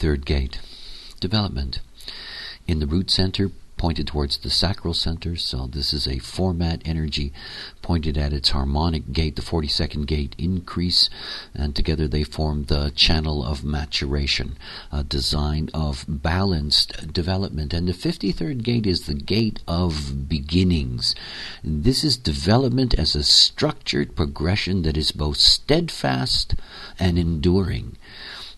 53rd gate. Development. In the root center, pointed towards the sacral center, so this is a format energy pointed at its harmonic gate, the 42nd gate increase, and together they form the channel of maturation, a design of balanced development. And the 53rd gate is the gate of beginnings. This is development as a structured progression that is both steadfast and enduring.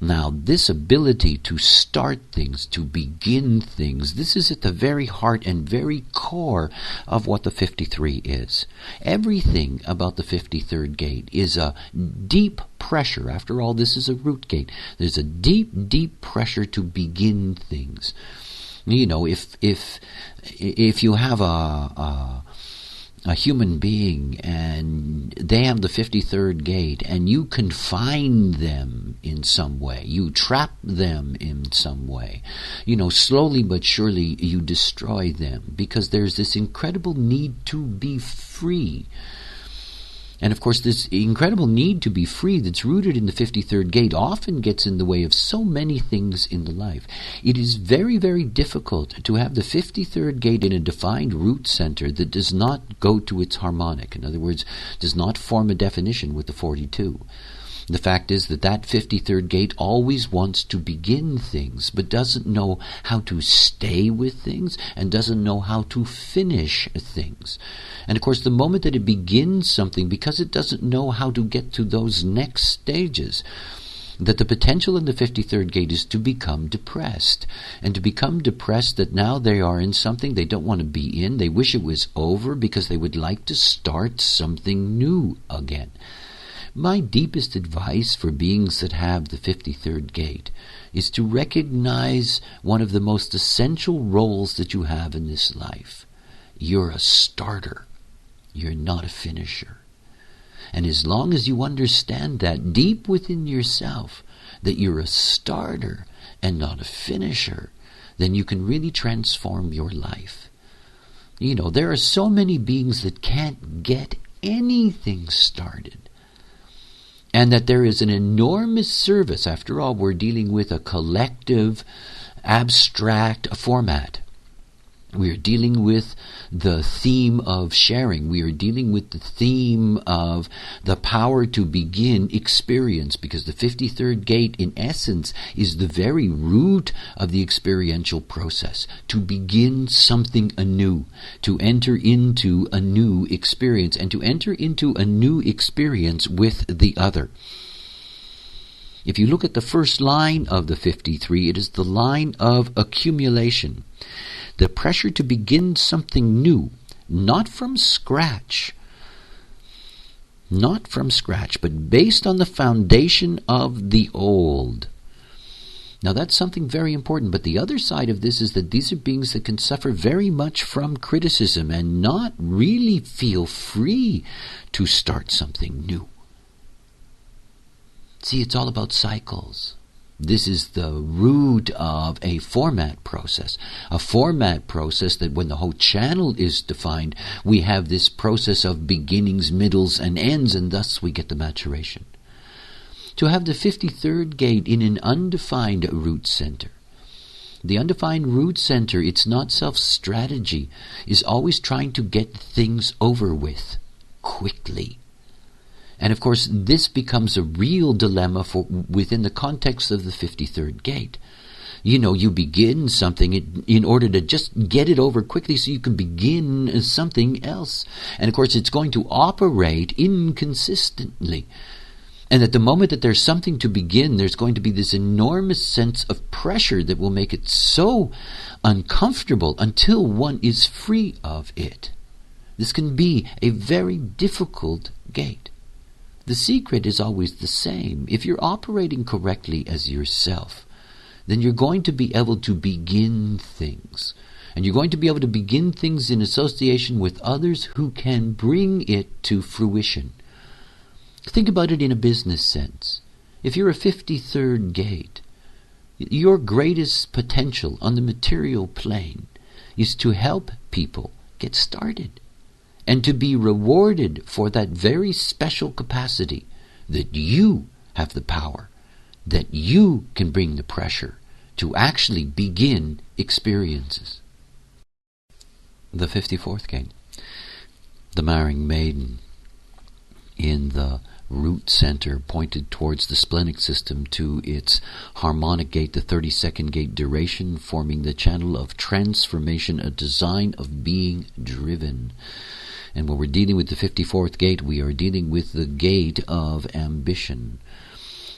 Now, this ability to start things, to begin things, this is at the very heart and very core of what the 53 is. Everything about the 53rd gate is a deep pressure. After all, this is a root gate. There's a deep, deep pressure to begin things. You know, if you have a human being and they have the 53rd gate and you confine them in some way, you trap them in some way, slowly but surely you destroy them, because there's this incredible need to be free. And of course, this incredible need to be free that's rooted in the 53rd gate often gets in the way of so many things in the life. It is very, very difficult to have the 53rd gate in a defined root center that does not go to its harmonic. In other words, does not form a definition with the 42. The fact is that 53rd gate always wants to begin things, but doesn't know how to stay with things and doesn't know how to finish things. And of course, the moment that it begins something, because it doesn't know how to get to those next stages, that the potential in the 53rd gate is to become depressed. And to become depressed that now they are in something they don't want to be in. They wish it was over because they would like to start something new again. My deepest advice for beings that have the 53rd gate is to recognize one of the most essential roles that you have in this life. You're a starter. You're not a finisher. And as long as you understand that deep within yourself, that you're a starter and not a finisher, then you can really transform your life. There are so many beings that can't get anything started. And that there is an enormous service. After all, we're dealing with a collective, abstract format. We are dealing with the theme of sharing. We are dealing with the theme of the power to begin experience, because the 53rd gate, in essence, is the very root of the experiential process. To begin something anew, to enter into a new experience, and to enter into a new experience with the other. If you look at the first line of the 53, it is the line of accumulation. The pressure to begin something new, not from scratch, but based on the foundation of the old. Now that's something very important, but the other side of this is that these are beings that can suffer very much from criticism and not really feel free to start something new. See, it's all about cycles. This is the root of a format process. A format process that when the whole channel is defined, we have this process of beginnings, middles, and ends, and thus we get the maturation. To have the 53rd gate in an undefined root center. The undefined root center, it's not self-strategy, is always trying to get things over with quickly. And of course, this becomes a real dilemma within the context of the 53rd gate. You begin something in order to just get it over quickly so you can begin something else. And of course, it's going to operate inconsistently. And at the moment that there's something to begin, there's going to be this enormous sense of pressure that will make it so uncomfortable until one is free of it. This can be a very difficult gate. The secret is always the same. If you're operating correctly as yourself, then you're going to be able to begin things. And you're going to be able to begin things in association with others who can bring it to fruition. Think about it in a business sense. If you're a 53rd gate, your greatest potential on the material plane is to help people get started. And to be rewarded for that very special capacity that you have the power, that you can bring the pressure, to actually begin experiences. The 54th gate. The marrying maiden in the root center pointed towards the splenic system to its harmonic gate, the 32nd gate duration, forming the channel of transformation, a design of being driven. And when we're dealing with the 54th gate, we are dealing with the gate of ambition.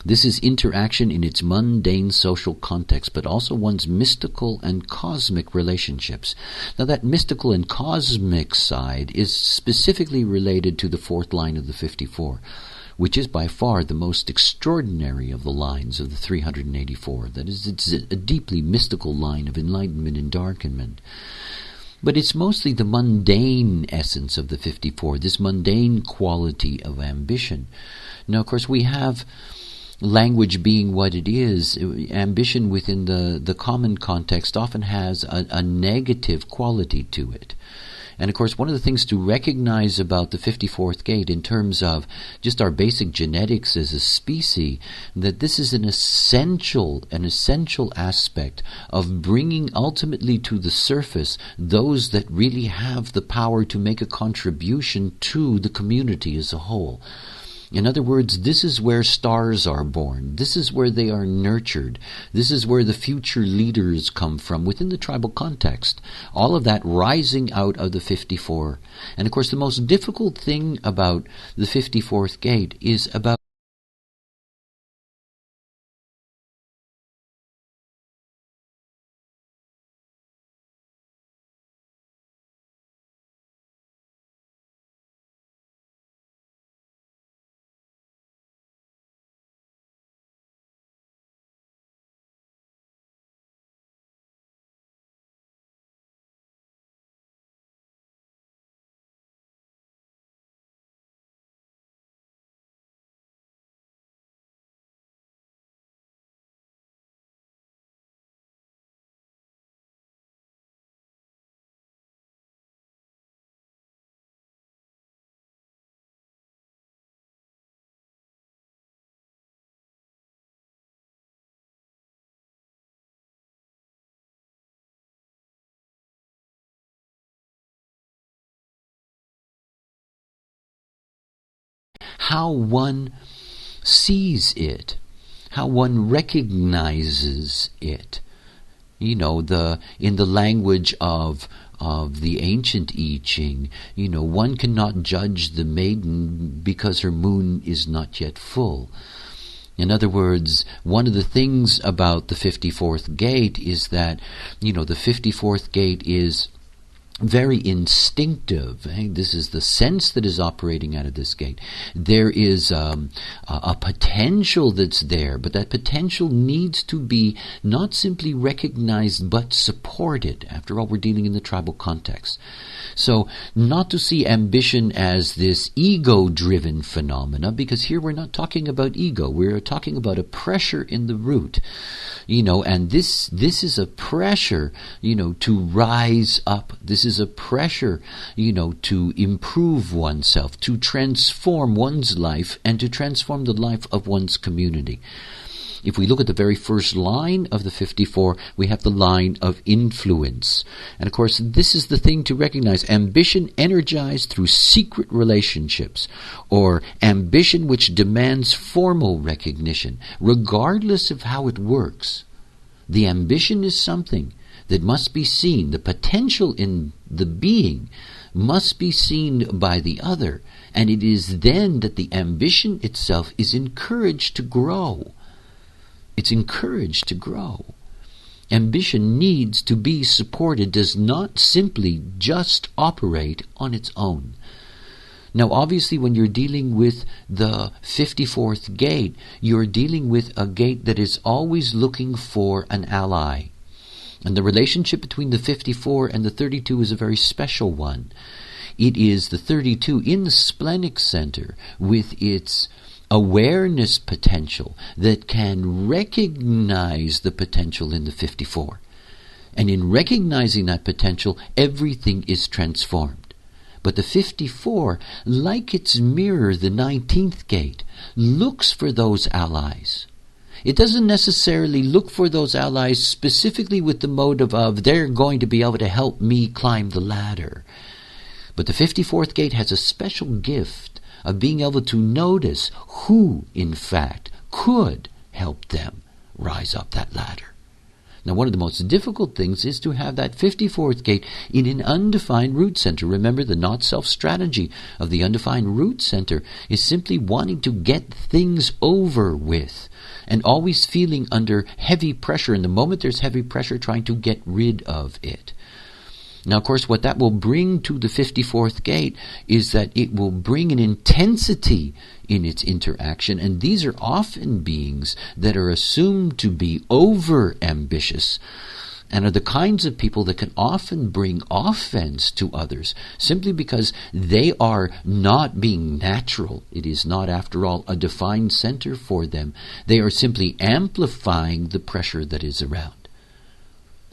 This is interaction in its mundane social context, but also one's mystical and cosmic relationships. Now, that mystical and cosmic side is specifically related to the fourth line of the 54, which is by far the most extraordinary of the lines of the 384. That is, it's a deeply mystical line of enlightenment and darkenment. But it's mostly the mundane essence of the 54, this mundane quality of ambition. Now, of course, we have language being what it is. Ambition within the common context often has a negative quality to it. And of course, one of the things to recognize about the 54th gate in terms of just our basic genetics as a species, that this is an essential aspect of bringing ultimately to the surface those that really have the power to make a contribution to the community as a whole. In other words, this is where stars are born. This is where they are nurtured. This is where the future leaders come from within the tribal context. All of that rising out of the 54. And of course, the most difficult thing about the 54th gate is about how one sees it, how one recognizes it. In the language of the ancient I Ching, one cannot judge the maiden because her moon is not yet full. In other words, one of the things about the 54th gate is that, the 54th gate is very instinctive. This is the sense that is operating out of this gate. There is a potential that's there, but that potential needs to be not simply recognized but supported. After all, we're dealing in the tribal context. So not to see ambition as this ego-driven phenomena, because here we're not talking about ego. We're talking about a pressure in the root. And this is a pressure, to rise up. This is a pressure, to improve oneself, to transform one's life, and to transform the life of one's community. If we look at the very first line of the 54, we have the line of influence. And of course, this is the thing to recognize. Ambition energized through secret relationships, or ambition which demands formal recognition, regardless of how it works. The ambition is something that must be seen. The potential in the being must be seen by the other. And it is then that the ambition itself is encouraged to grow. It's encouraged to grow. Ambition needs to be supported, does not simply just operate on its own. Now, obviously, when you're dealing with the 54th gate, you're dealing with a gate that is always looking for an ally. And the relationship between the 54 and the 32 is a very special one. It is the 32 in the splenic center with its awareness potential that can recognize the potential in the 54. And in recognizing that potential, everything is transformed. But the 54, like its mirror, the 19th gate, looks for those allies. it doesn't necessarily look for those allies specifically with the motive of they're going to be able to help me climb the ladder. But the 54th gate has a special gift of being able to notice who, in fact, could help them rise up that ladder. Now, one of the most difficult things is to have that 54th gate in an undefined root center. Remember, the not-self strategy of the undefined root center is simply wanting to get things over with and always feeling under heavy pressure, and the moment there's heavy pressure, trying to get rid of it. Now, of course, what that will bring to the 54th gate is that it will bring an intensity in its interaction, and these are often beings that are assumed to be over-ambitious and are the kinds of people that can often bring offense to others simply because they are not being natural. It is not, after all, a defined center for them. They are simply amplifying the pressure that is around.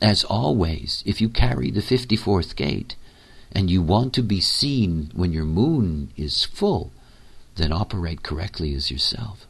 As always, if you carry the 54th gate and you want to be seen when your moon is full, then operate correctly as yourself.